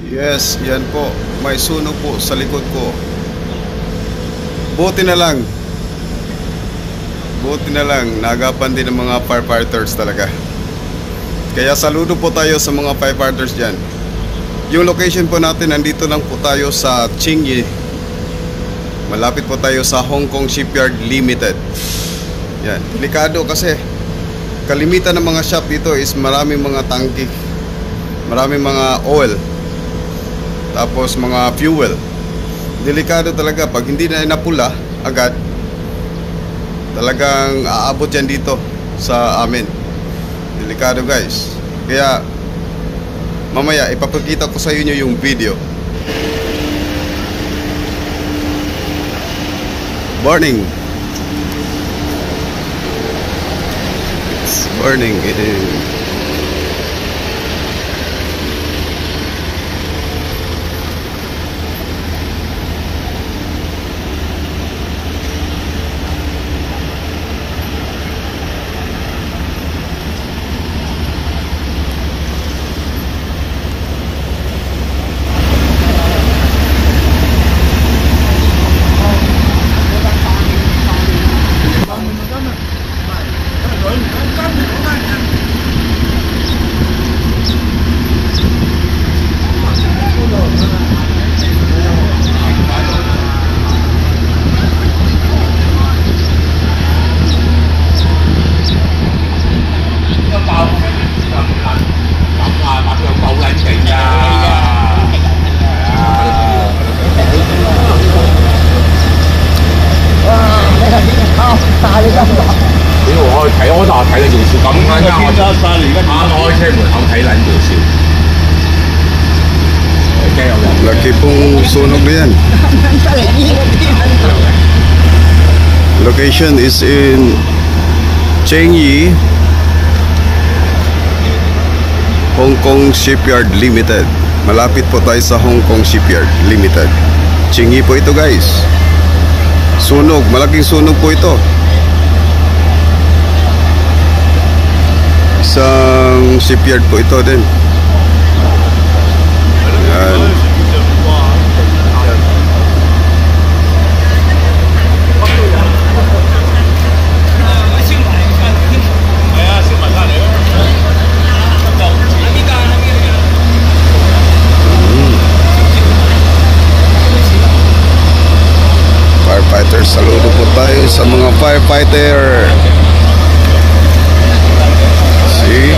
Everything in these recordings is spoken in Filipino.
Yes, yan po. May sunog po sa likod ko. Buti na lang. Buti na lang. Nagapan din ng mga firefighters talaga. Kaya saludo po tayo sa mga firefighters dyan. Yung location po natin, nandito lang po tayo sa Qingyi. Malapit po tayo sa Hong Kong Shipyard Limited. Yan. Delikado kasi kalimitan ng mga shop dito is maraming mga tangke, maraming mga oil, tapos mga fuel. Delikado talaga. Pag hindi na napula agad, talagang aabot yan dito sa amin. Delikado guys. Kaya mamaya ipapakita ko sa inyo yung video. Morning. It's morning. Laki pong sunog na yan. Location is in Qingyi, Hong Kong Shipyard Limited. Malapit po tayo sa Hong Kong Shipyard Limited. Qingyi po ito guys. Sunog, malaking sunog po ito. Isang shipyard po ito din. Yan. Firefighters, saludo po tayo sa mga firefighter. See?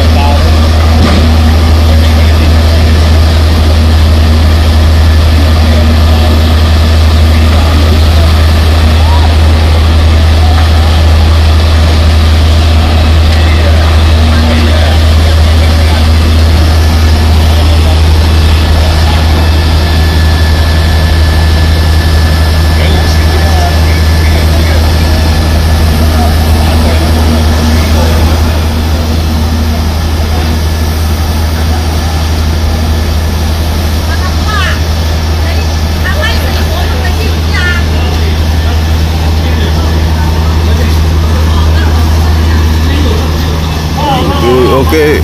Okay.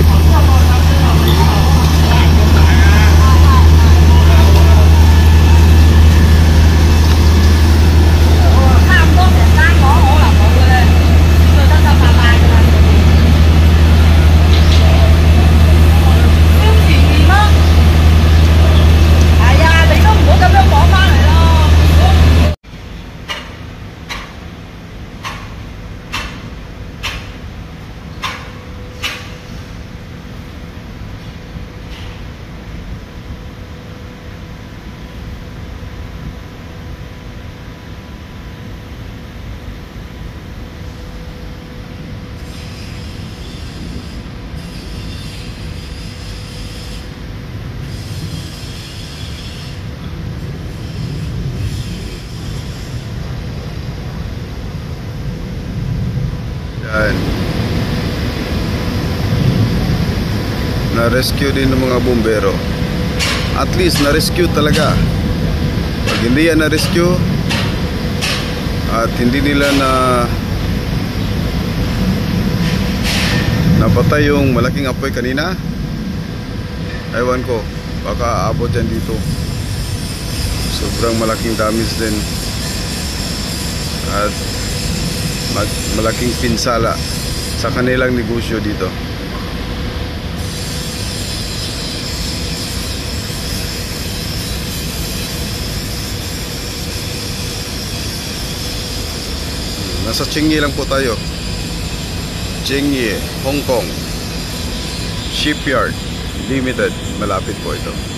Na-rescue din ng mga bumbero. At least na-rescue talaga. Pag hindi yan na-rescue at hindi nila napatay yung malaking apoy kanina, ewan ko, baka aabot yan dito. Sobrang malaking damage din at malaking pinsala sa kanilang negosyo dito. Nasa Chingye lang po tayo. Chingye, Hong Kong Shipyard Limited. Malapit po ito.